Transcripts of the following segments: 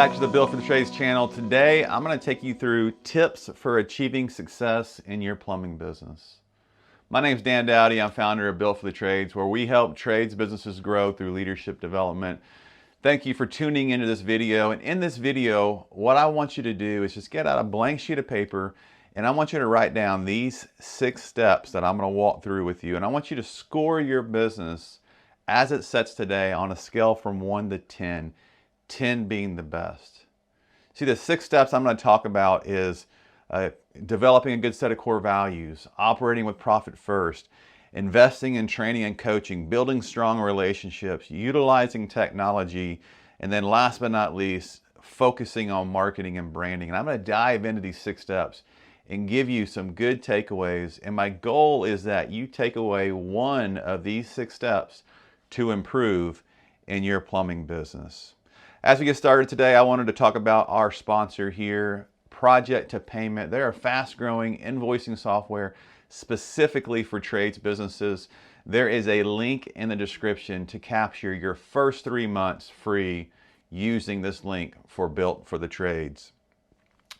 back to the Built for the Trades channel. Today, I'm going to take you through tips for achieving success in your plumbing business. My name is Dan Dowdy. I'm founder of Built for the Trades, where we help trades businesses grow through leadership development. Thank you for tuning into this video. And in this video, what I want you to do is just get out a blank sheet of paper, and I want you to write down these 6 steps that I'm going to walk through with you. And I want you to score your business as it sits today on a scale from 1 to 10. 10 being the best. See, the 6 steps I'm going to talk about is developing a good set of core values, operating with profit first, investing in training and coaching, building strong relationships, utilizing technology, and then last but not least, focusing on marketing and branding. And I'm going to dive into these 6 steps and give you some good takeaways. And my goal is that you take away one of these 6 steps to improve in your plumbing business. As we get started today, I wanted to talk about our sponsor here, Project to Payment. They're a fast-growing invoicing software specifically for trades businesses. There is a link in the description to capture your first 3 months free using this link for Built for the Trades.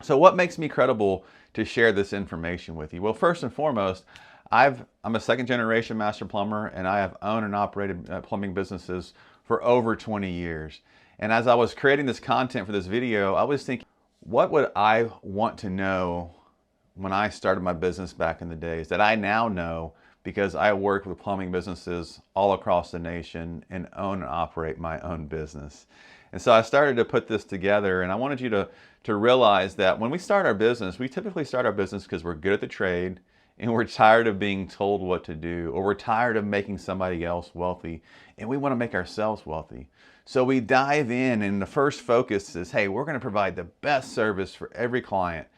So what makes me credible to share this information with you? Well, first and foremost, I'm a second-generation master plumber, and I have owned and operated plumbing businesses for over 20 years. And as I was creating this content for this video, I was thinking, what would I want to know when I started my business back in the days that I now know because I work with plumbing businesses all across the nation and own and operate my own business. And so I started to put this together, and I wanted you to realize that when we start our business, we typically start our business because we're good at the trade and we're tired of being told what to do, or we're tired of making somebody else wealthy and we want to make ourselves wealthy. So we dive in, and the first focus is, hey, we're going to provide the best service for every client.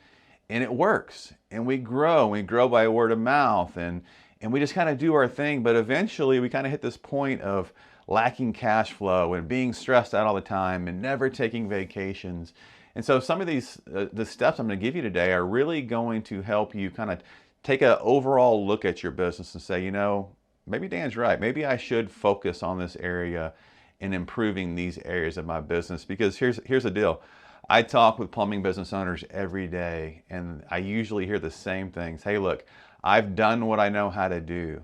And it works. And we grow by word of mouth, and we just kind of do our thing. But eventually we kind of hit this point of lacking cash flow and being stressed out all the time and never taking vacations. And so some of these, the steps I'm going to give you today are really going to help you kind of take an overall look at your business and say, you know, maybe Dan's right. Maybe I should focus on this area in improving these areas of my business. Because here's the deal. I talk with plumbing business owners every day, and I usually hear the same things. Hey, look, I've done what I know how to do.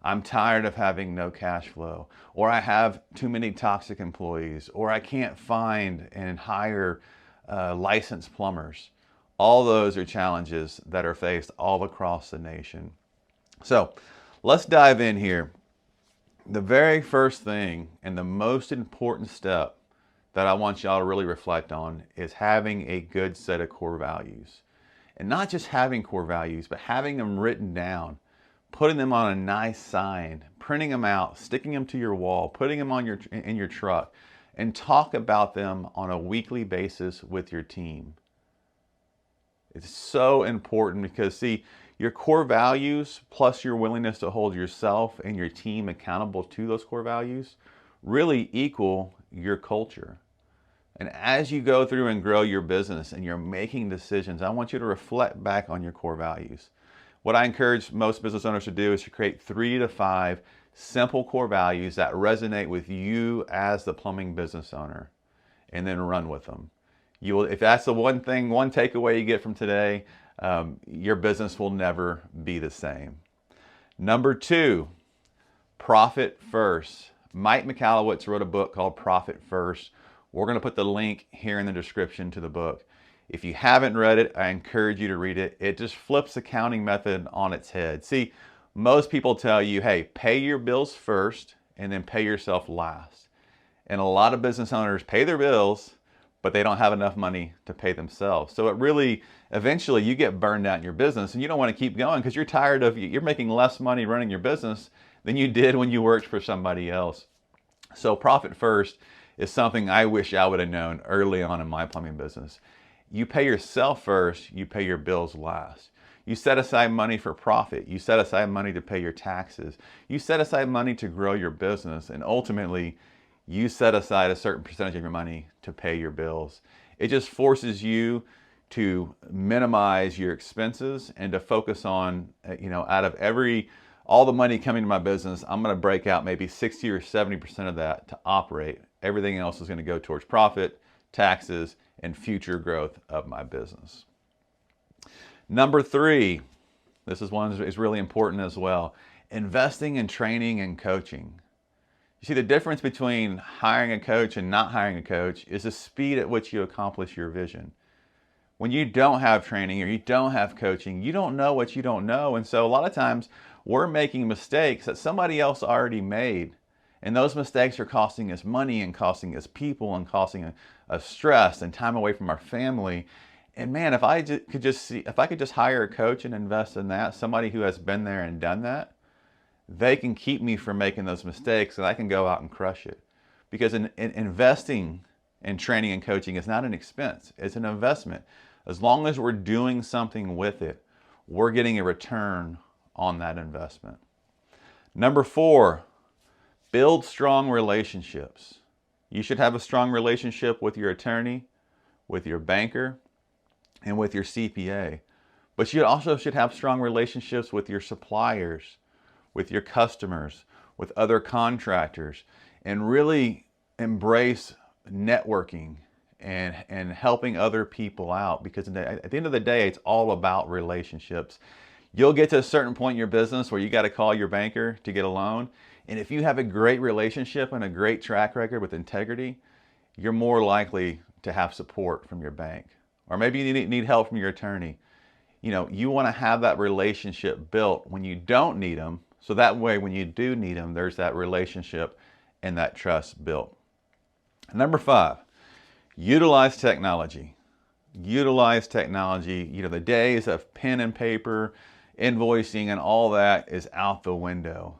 I'm tired of having no cash flow, or I have too many toxic employees, or I can't find and hire licensed plumbers. All those are challenges that are faced all across the nation. So let's dive in here. The very first thing and the most important step that I want y'all to really reflect on is having a good set of core values. And not just having core values, but having them written down, putting them on a nice sign, printing them out, sticking them to your wall, putting them on in your truck, and talk about them on a weekly basis with your team. It's so important because, see, your core values plus your willingness to hold yourself and your team accountable to those core values really equal your culture. And as you go through and grow your business and you're making decisions, I want you to reflect back on your core values. What I encourage most business owners to do is to create 3 to 5 simple core values that resonate with you as the plumbing business owner, and then run with them. You will, if that's the one takeaway you get from today, your business will never be the same. Number 2, profit first. Mike Michalowicz wrote a book called Profit First. We're going to put the link here in the description to the book. If you haven't read it, I encourage you to read it. It just flips accounting method on its head. See, most people tell you, hey, pay your bills first and then pay yourself last. And a lot of business owners pay their bills, but they don't have enough money to pay themselves. So it really, eventually you get burned out in your business and you don't want to keep going because you're tired of, you're making less money running your business than you did when you worked for somebody else. So profit first is something I wish I would have known early on in my plumbing business. You pay yourself first, you pay your bills last. You set aside money for profit. You set aside money to pay your taxes. You set aside money to grow your business, and ultimately, you set aside a certain percentage of your money to pay your bills. It just forces you to minimize your expenses and to focus on, out of all the money coming to my business, I'm going to break out maybe 60 or 70% of that to operate. Everything else is going to go towards profit, taxes, and future growth of my business. Number 3, this is one is really important as well. Investing in training and coaching. You see, the difference between hiring a coach and not hiring a coach is the speed at which you accomplish your vision. When you don't have training or you don't have coaching, you don't know what you don't know. And so a lot of times we're making mistakes that somebody else already made. And those mistakes are costing us money and costing us people and costing us stress and time away from our family. And man, if I could just hire a coach and invest in that, somebody who has been there and done that, they can keep me from making those mistakes and I can go out and crush it. Because in investing in training and coaching is not an expense, it's an investment. As long as we're doing something with it, we're getting a return on that investment. Number 4, build strong relationships. You should have a strong relationship with your attorney, with your banker, and with your CPA. But you also should have strong relationships with your suppliers, with your customers, with other contractors, and really embrace networking and helping other people out, because at the end of the day, it's all about relationships. You'll get to a certain point in your business where you got to call your banker to get a loan. And if you have a great relationship and a great track record with integrity, you're more likely to have support from your bank. Or maybe you need help from your attorney. You know, you want to have that relationship built when you don't need them. So that way, when you do need them, there's that relationship and that trust built. Number 5, utilize technology. Utilize technology. You know, the days of pen and paper, invoicing and all that is out the window.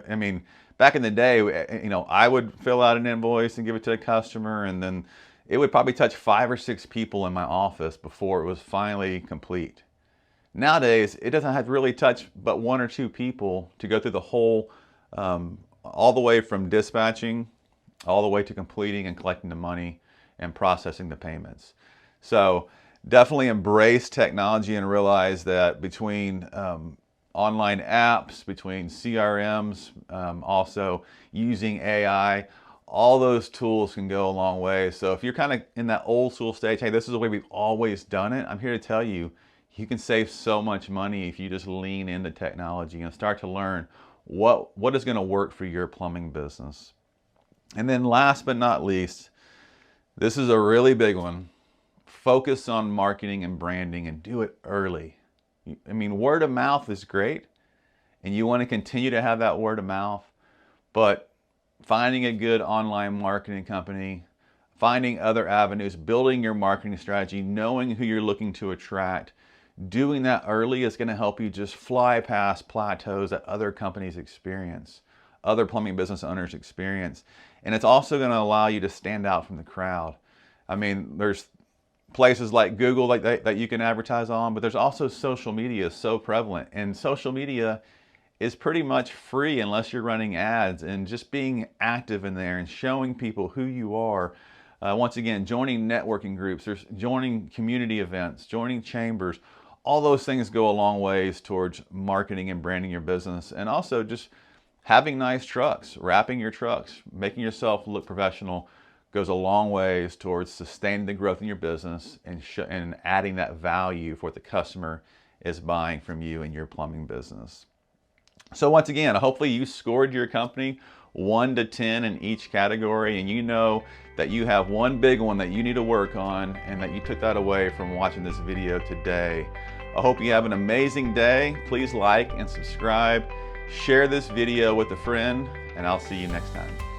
I mean, back in the day, you know, I would fill out an invoice and give it to a customer, and then it would probably touch 5 or 6 people in my office before it was finally complete. Nowadays, it doesn't have to really touch but 1 or 2 people to go through the whole, all the way from dispatching, all the way to completing and collecting the money and processing the payments. So definitely embrace technology and realize that between online apps, between CRMs, also using AI, all those tools can go a long way. So if you're kind of in that old school stage, hey, this is the way we've always done it, I'm here to tell you, you can save so much money if you just lean into technology and start to learn what is going to work for your plumbing business. And then last but not least, this is a really big one. Focus on marketing and branding and do it early. I mean, word of mouth is great and you want to continue to have that word of mouth, but finding a good online marketing company, finding other avenues, building your marketing strategy, knowing who you're looking to attract, doing that early is going to help you just fly past plateaus that other companies experience, other plumbing business owners experience. And it's also going to allow you to stand out from the crowd. I mean, there's places like Google that you can advertise on, but there's also social media is so prevalent. And social media is pretty much free unless you're running ads, and just being active in there and showing people who you are. Once again, joining networking groups, joining community events, joining chambers, all those things go a long ways towards marketing and branding your business. And also just having nice trucks, wrapping your trucks, making yourself look professional goes a long ways towards sustaining the growth in your business and adding that value for what the customer is buying from you in your plumbing business. So once again, hopefully you scored your company 1 to 10 in each category, and you know that you have one big one that you need to work on and that you took that away from watching this video today. I hope you have an amazing day. Please like and subscribe. Share this video with a friend, and I'll see you next time.